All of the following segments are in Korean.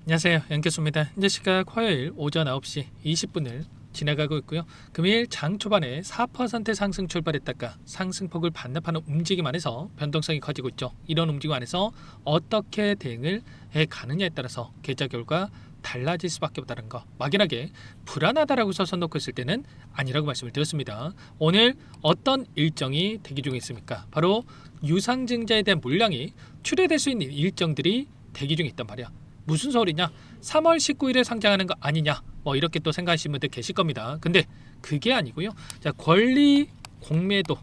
안녕하세요, 연교수입니다. 현재 시각 화요일 오전 9시 20분을 지나가고 있고요. 금일 장 초반에 4% 상승 출발했다가 상승폭을 반납하는 움직임 안에서 변동성이 커지고 있죠. 이런 움직임 안에서 어떻게 대응을 해가느냐에 따라서 계좌 결과 달라질 수밖에 없다는 거, 막연하게 불안하다라고 써놓고 있을 때는 아니라고 말씀을 드렸습니다. 오늘 어떤 일정이 대기 중에 있습니까? 바로 유상증자에 대한 물량이 출회될 수 있는 일정들이 대기 중에 있단 말이야. 무슨 소리냐? 3월 19일에 상장하는 거 아니냐? 뭐 이렇게 또 생각하시는 분들 계실 겁니다. 근데 그게 아니고요. 자, 권리 공매도라고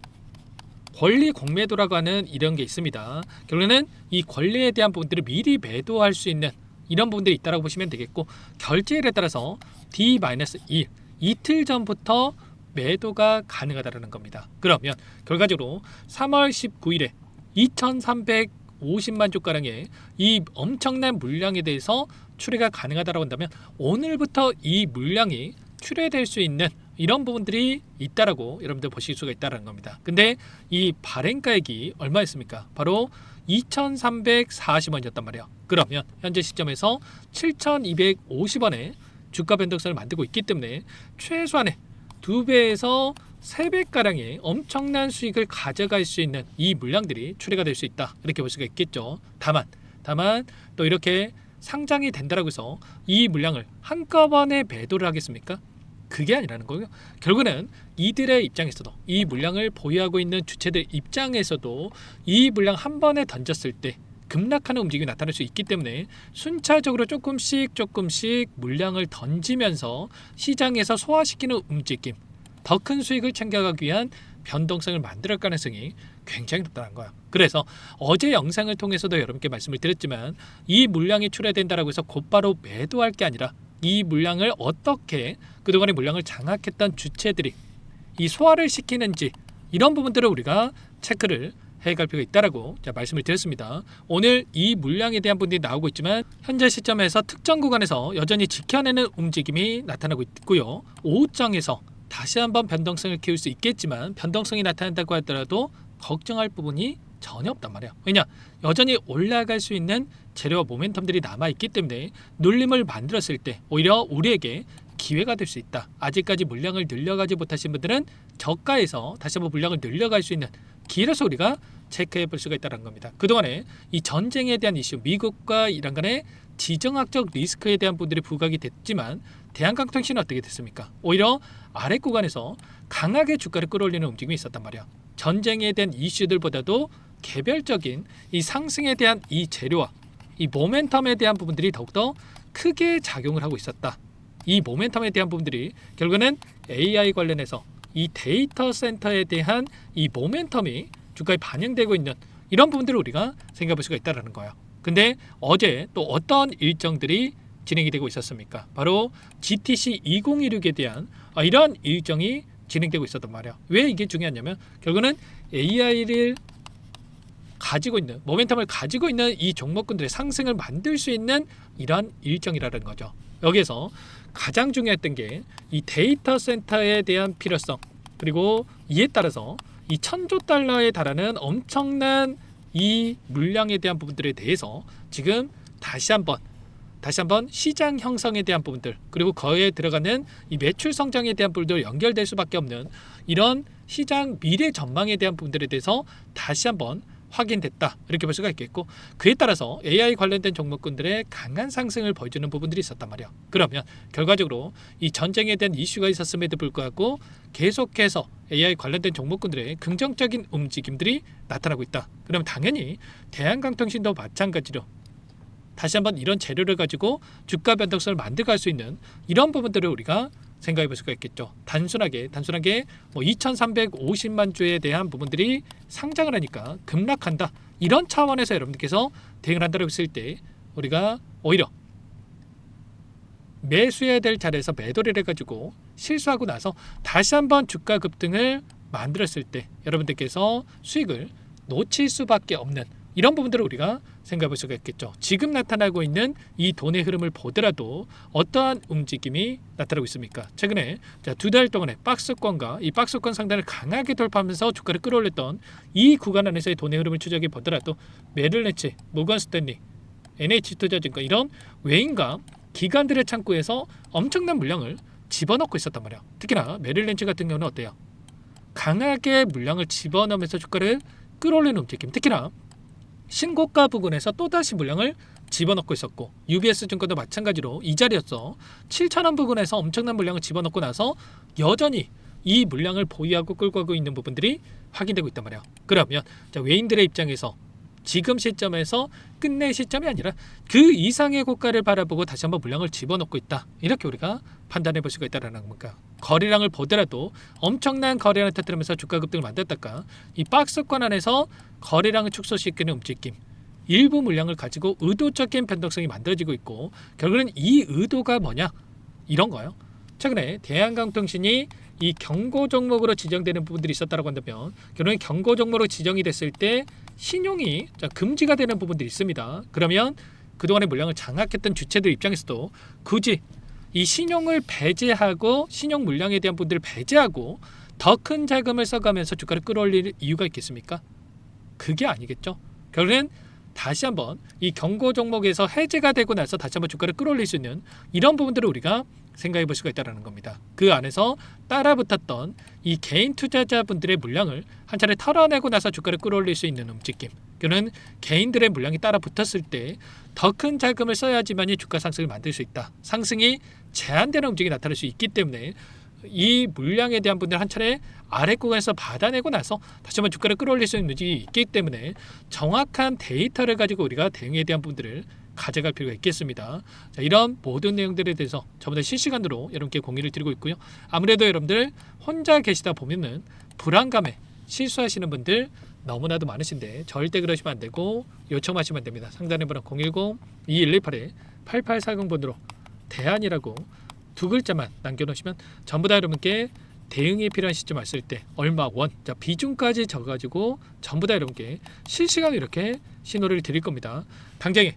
하는 이런 게 있습니다. 결국에는 이 권리에 대한 부분들을 미리 매도할 수 있는 이런 부분들이 있다고 보시면 되겠고, 결제일에 따라서 D-1 이틀 전부터 매도가 가능하다는 겁니다. 그러면 결과적으로 3월 19일에 2350만 주가량의 이 엄청난 물량에 대해서 출회가 가능하다고 한다면 오늘부터 이 물량이 출회될 수 있는 이런 부분들이 있다라고 여러분들 보실 수가 있다는 겁니다. 근데 이 발행가액이 얼마였습니까? 바로 2,340원이었단 말이에요. 그러면 현재 시점에서 7,250원의 주가 변동성을 만들고 있기 때문에 최소한의 2배에서 3배가량의 엄청난 수익을 가져갈 수 있는 이 물량들이 출회가 될 수 있다, 이렇게 볼 수가 있겠죠. 다만 또 이렇게 상장이 된다라고 해서 이 물량을 한꺼번에 매도를 하겠습니까? 그게 아니라는 거고요. 결국은 이들의 입장에서도, 이 물량을 보유하고 있는 주체들 입장에서도 이 물량 한 번에 던졌을 때 급락하는 움직임이 나타날 수 있기 때문에 순차적으로 조금씩 물량을 던지면서 시장에서 소화시키는 움직임, 더 큰 수익을 챙겨가기 위한 변동성을 만들 가능성이 굉장히 높다는 거야. 그래서 어제 영상을 통해서도 여러분께 말씀을 드렸지만, 이 물량이 출회된다라고 해서 곧바로 매도할 게 아니라 이 물량을 어떻게 그동안의 물량을 장악했던 주체들이 이 소화를 시키는지, 이런 부분들을 우리가 체크를 해갈 필요가 있다라고 말씀을 드렸습니다. 오늘 이 물량에 대한 부분이 나오고 있지만 현재 시점에서 특정 구간에서 여전히 지켜내는 움직임이 나타나고 있고요. 오후장에서 다시 한번 변동성을 키울 수 있겠지만 변동성이 나타난다고 하더라도 걱정할 부분이 전혀 없단 말이에요. 왜냐? 여전히 올라갈 수 있는 재료와 모멘텀들이 남아있기 때문에 눌림을 만들었을 때 오히려 우리에게 기회가 될 수 있다. 아직까지 물량을 늘려가지 못하신 분들은 저가에서 다시 한번 물량을 늘려갈 수 있는 기회로서 우리가 체크해 볼 수가 있다는 겁니다. 그동안에 이 전쟁에 대한 이슈, 미국과 이란 간의 지정학적 리스크에 대한 부분들이 부각이 됐지만 대한강통신은 어떻게 됐습니까? 오히려 아래 구간에서 강하게 주가를 끌어올리는 움직임이 있었단 말이야. 전쟁에 대한 이슈들보다도 개별적인 이 상승에 대한 이 재료와 이 모멘텀에 대한 부분들이 더욱더 크게 작용을 하고 있었다. 이 모멘텀에 대한 부분들이 결국은 AI 관련해서 이 데이터 센터에 대한 이 모멘텀이 주가에 반영되고 있는 이런 부분들을 우리가 생각해 볼 수가 있다는 거예요. 근데 어제 또 어떤 일정들이 진행이 되고 있었습니까? 바로 GTC 2016에 대한 이런 일정이 진행되고 있었단 말이에요. 왜 이게 중요하냐면 결국은 AI를 가지고 있는, 모멘텀을 가지고 있는 이 종목군들의 상승을 만들 수 있는 이런 일정이라는 거죠. 여기에서 가장 중요했던 게 이 데이터 센터에 대한 필요성, 그리고 이에 따라서 이 1,000조 달러에 달하는 엄청난 이 물량에 대한 부분들에 대해서 지금 다시 한번 시장 형성에 대한 부분들, 그리고 거기에 들어가는 이 매출 성장에 대한 부분들 연결될 수밖에 없는 이런 시장 미래 전망에 대한 부분들에 대해서 다시 한번 확인됐다, 이렇게 볼 수가 있겠고, 그에 따라서 AI 관련된 종목군들의 강한 상승을 보여주는 부분들이 있었단 말이야. 그러면 결과적으로 이 전쟁에 대한 이슈가 있었음에도 불구하고 계속해서 AI 관련된 종목군들의 긍정적인 움직임들이 나타나고 있다. 그럼 당연히 대한강통신도 마찬가지로 다시 한번 이런 재료를 가지고 주가 변동성을 만들어갈 수 있는 이런 부분들을 우리가 생각해 볼 수가 있겠죠. 단순하게 2,350만 주에 대한 부분들이 상장을 하니까 급락한다, 이런 차원에서 여러분들께서 대응을 한다고 했을 때 우리가 오히려 매수해야 될 자리에서 매도를 해가지고 실수하고 나서 다시 한번 주가 급등을 만들었을 때 여러분들께서 수익을 놓칠 수밖에 없는 이런 부분들을 우리가 생각해 볼 수가 있겠죠. 지금 나타나고 있는 이 돈의 흐름을 보더라도 어떠한 움직임이 나타나고 있습니까? 최근에 2달 동안에 박스권과 이 박스권 상단을 강하게 돌파하면서 주가를 끌어올렸던 이 구간 안에서의 돈의 흐름을 추적해 보더라도 메릴린치, 모건 스탠리, NH투자증권 이런 외인과 기관들의 창구에서 엄청난 물량을 집어넣고 있었단 말이야. 특히나 메릴렌치 같은 경우는 어때요? 강하게 물량을 집어넣으면서 주가를 끌어올리는 움직임. 특히나 신고가 부근에서 또다시 물량을 집어넣고 있었고 UBS 증권도 마찬가지로 이 자리였어. 7,000원 부근에서 엄청난 물량을 집어넣고 나서 여전히 이 물량을 보유하고 끌고 가고 있는 부분들이 확인되고 있단 말이야. 그러면 외인들의 입장에서 지금 시점에서 끝낼 시점이 아니라 그 이상의 고가를 바라보고 다시 한번 물량을 집어넣고 있다. 이렇게 우리가 판단해 볼 수가 있다는 겁니다. 거래량을 보더라도 엄청난 거래량을 터뜨리면서 주가 급등을 만들었다가 이 박스권 안에서 거래량을 축소시키는 움직임, 일부 물량을 가지고 의도적인 변동성이 만들어지고 있고 결국은 이 의도가 뭐냐? 이런 거예요. 최근에 대한강통신이 이 경고 종목으로 지정되는 부분들이 있었다고 한다면 결국엔 경고 종목으로 지정이 됐을 때 신용이 금지가 되는 부분들이 있습니다. 그러면 그동안의 물량을 장악했던 주체들 입장에서도 굳이 이 신용을 배제하고 신용 물량에 대한 부분들을 배제하고 더 큰 자금을 써가면서 주가를 끌어올릴 이유가 있겠습니까? 그게 아니겠죠. 결국엔 다시 한번 이 경고 종목에서 해제가 되고 나서 다시 한번 주가를 끌어올릴 수 있는 이런 부분들을 우리가 생각해 볼 수가 있다는 겁니다. 그 안에서 따라붙었던 이 개인 투자자분들의 물량을 한 차례 털어내고 나서 주가를 끌어올릴 수 있는 움직임. 그는 개인들의 물량이 따라붙었을 때 더 큰 자금을 써야지만이 주가 상승을 만들 수 있다. 상승이 제한되는 움직임이 나타날 수 있기 때문에 이 물량에 대한 분들 한 차례 아래 구간에서 받아내고 나서 다시 한번 주가를 끌어올릴 수 있는 움직임이 있기 때문에 정확한 데이터를 가지고 우리가 대응에 대한 부분들을 가져갈 필요가 있겠습니다. 자, 이런 모든 내용들에 대해서 저보다 실시간으로 여러분께 공유를 드리고 있고요. 아무래도 여러분들 혼자 계시다 보면은 불안감에 실수하시는 분들 너무나도 많으신데 절대 그러시면 안 되고 요청하시면 안 됩니다. 상단에 번호 010-2118-8840번으로 대안이라고 두 글자만 남겨놓으시면 전부 다 여러분께 대응이 필요한 시점 왔을 때 얼마 원, 자 비중까지 적어가지고 전부 다 여러분께 실시간으로 이렇게 신호를 드릴 겁니다. 당장에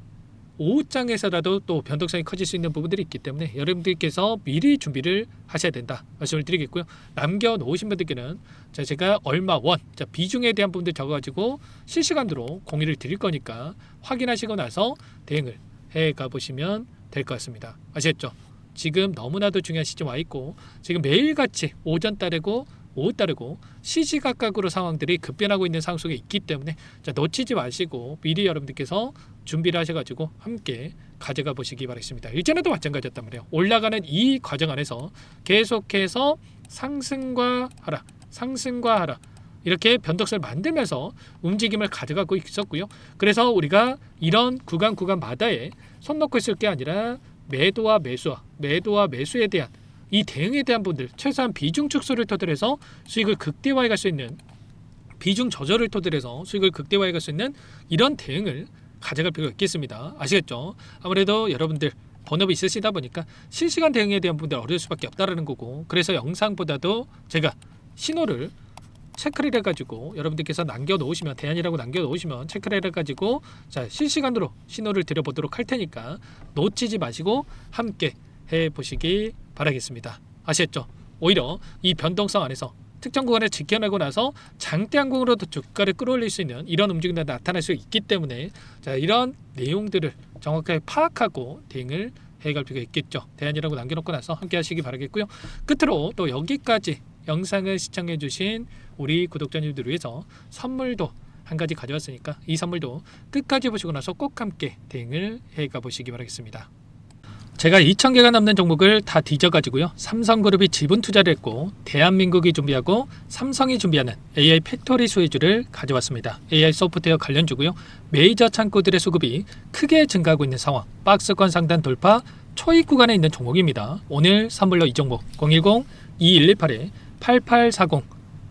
오후장에서라도 또 변동성이 커질 수 있는 부분들이 있기 때문에 여러분들께서 미리 준비를 하셔야 된다 말씀을 드리겠고요. 남겨놓으신 분들께는 제가 얼마 원, 자 비중에 대한 부분들 적어가지고 실시간으로 공유를 드릴 거니까 확인하시고 나서 대응을 해가 보시면 될 것 같습니다. 아시겠죠? 지금 너무나도 중요한 시점 와 있고 지금 매일같이 오전 따르고 오후 따르고 시시각각으로 상황들이 급변하고 있는 상황 속에 있기 때문에 자, 놓치지 마시고 미리 여러분들께서 준비를 하셔가지고 함께 가져가 보시기 바라겠습니다. 일전에도 마찬가지였단 말이에요. 올라가는 이 과정 안에서 계속해서 상승과 하락 이렇게 변동성을 만들면서 움직임을 가져가고 있었고요. 그래서 우리가 이런 구간마다에 손 놓고 있을 게 아니라 매도와 매수에 대한 이 대응에 대한 분들 최소한 비중 축소를 토대로해서 수익을 극대화해 갈 수 있는 비중 조절을 토대로해서 수익을 극대화해 갈 수 있는 이런 대응을 가져갈 필요가 있겠습니다. 아시겠죠? 아무래도 여러분들 본업이 있으시다 보니까 실시간 대응에 대한 분들 어려울 수밖에 없다라는 거고 그래서 영상보다도 제가 신호를 체크를 해가지고 여러분들께서 남겨놓으시면 대안이라고 남겨놓으시면 체크를 해가지고 자 실시간으로 신호를 드려보도록 할 테니까 놓치지 마시고 함께 해보시기 바라겠습니다. 아시겠죠? 오히려 이 변동성 안에서 특정 구간을 지켜내고 나서 장대 항공으로도 주가를 끌어올릴 수 있는 이런 움직임이 나타날 수 있기 때문에 자 이런 내용들을 정확하게 파악하고 대응을 해갈 필요가 있겠죠. 대안이라고 남겨놓고 나서 함께 하시기 바라겠고요. 끝으로 또 여기까지 영상을 시청해 주신 우리 구독자님들 위해서 선물도 한 가지 가져왔으니까 이 선물도 끝까지 보시고 나서 꼭 함께 대응을 해가 보시기 바라겠습니다. 제가 2,000개가 넘는 종목을 다 뒤져가지고요. 삼성그룹이 지분 투자를 했고 대한민국이 준비하고 삼성이 준비하는 AI 팩토리 소유주를 가져왔습니다. AI 소프트웨어 관련주고요. 메이저 창구들의 수급이 크게 증가하고 있는 상황. 박스권 상단 돌파 초입 구간에 있는 종목입니다. 오늘 선물로 이 종목 010-2118-8840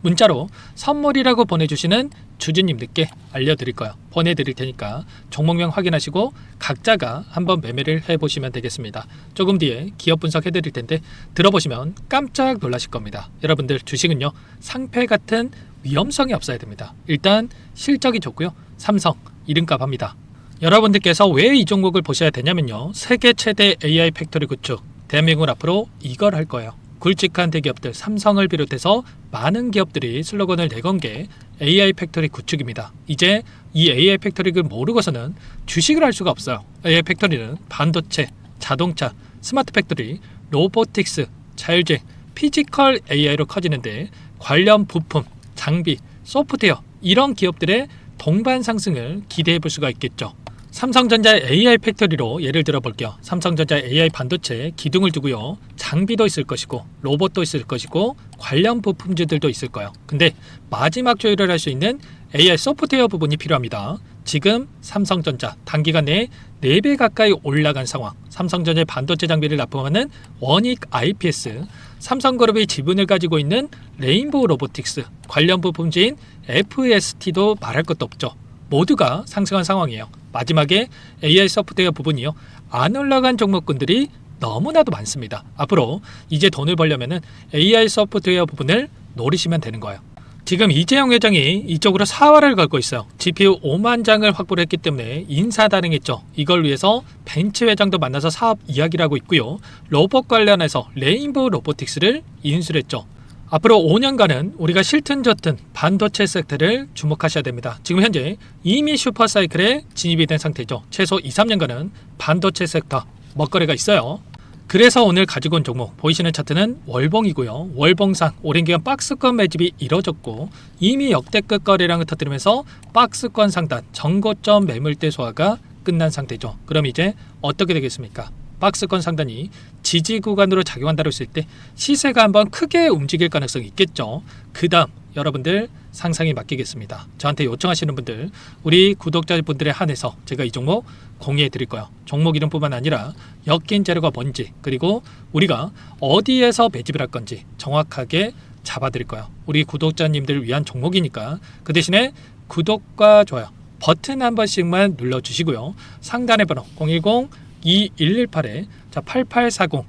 문자로 선물이라고 보내주시는 주주님들께 알려드릴 거예요. 보내드릴 테니까 종목명 확인하시고 각자가 한번 매매를 해보시면 되겠습니다. 조금 뒤에 기업 분석해드릴 텐데 들어보시면 깜짝 놀라실 겁니다. 여러분들 주식은요 상패 같은 위험성이 없어야 됩니다. 일단 실적이 좋고요. 삼성 이름값 합니다. 여러분들께서 왜 이 종목을 보셔야 되냐면요. 세계 최대 AI 팩토리 구축 대한민국은 앞으로 이걸 할 거예요. 굵직한 대기업들 삼성을 비롯해서 많은 기업들이 슬로건을 내건 게 AI 팩토리 구축입니다. 이제 이 AI 팩토리를 모르고서는 주식을 할 수가 없어요. AI 팩토리는 반도체, 자동차, 스마트 팩토리, 로보틱스, 자율주행, 피지컬 AI로 커지는데 관련 부품, 장비, 소프트웨어 이런 기업들의 동반 상승을 기대해 볼 수가 있겠죠. 삼성전자 AI 팩토리로 예를 들어 볼게요. 삼성전자 AI 반도체 기둥을 두고요. 장비도 있을 것이고 로봇도 있을 것이고 관련 부품주들도 있을 거예요. 근데 마지막 조율을 할 수 있는 AI 소프트웨어 부분이 필요합니다. 지금 삼성전자 단기간 내에 4배 가까이 올라간 상황. 삼성전자의 반도체 장비를 납품하는 원익 IPS, 삼성그룹이 지분을 가지고 있는 레인보우 로보틱스, 관련 부품주인 FST도 말할 것도 없죠. 모두가 상승한 상황이에요. 마지막에 AI 소프트웨어 부분이요. 안 올라간 종목군들이 너무나도 많습니다. 앞으로 이제 돈을 벌려면 AI 소프트웨어 부분을 노리시면 되는 거예요. 지금 이재용 회장이 이쪽으로 사활을 걸고 있어요. GPU 5만 장을 확보를 했기 때문에 인사다능했죠. 이걸 위해서 벤츠 회장도 만나서 사업 이야기를 하고 있고요. 로봇 관련해서 레인보우 로보틱스를 인수를 했죠. 앞으로 5년간은 우리가 싫든 좋든 반도체 섹터를 주목하셔야 됩니다. 지금 현재 이미 슈퍼사이클에 진입이 된 상태죠. 최소 2, 3년간은 반도체 섹터 먹거리가 있어요. 그래서 오늘 가지고 온 종목 보이시는 차트는 월봉이고요. 월봉상 오랜 기간 박스권 매집이 이뤄졌고 이미 역대급 거래량을 터뜨리면서 박스권 상단 정고점 매물대 소화가 끝난 상태죠. 그럼 이제 어떻게 되겠습니까? 박스권 상단이 지지 구간으로 작용한다고 했을 때 시세가 한번 크게 움직일 가능성이 있겠죠. 그 다음 여러분들 상상에 맡기겠습니다. 저한테 요청하시는 분들, 우리 구독자분들에 한해서 제가 이 종목 공유해 드릴 거예요. 종목 이름뿐만 아니라 엮인 재료가 뭔지, 그리고 우리가 어디에서 매집을 할 건지 정확하게 잡아 드릴 거예요. 우리 구독자님들을 위한 종목이니까 그 대신에 구독과 좋아요 버튼 한 번씩만 눌러주시고요. 상단의 번호 010-2118-8840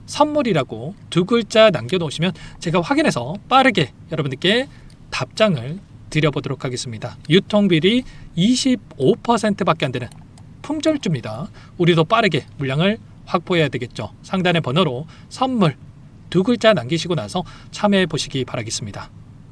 선물이라고 2글자 남겨놓으시면 제가 확인해서 빠르게 여러분들께 답장을 드려보도록 하겠습니다. 유통비리 25%밖에 안 되는 품절주입니다. 우리도 빠르게 물량을 확보해야 되겠죠. 상단의 번호로 선물 2글자 남기시고 나서 참여해 보시기 바라겠습니다.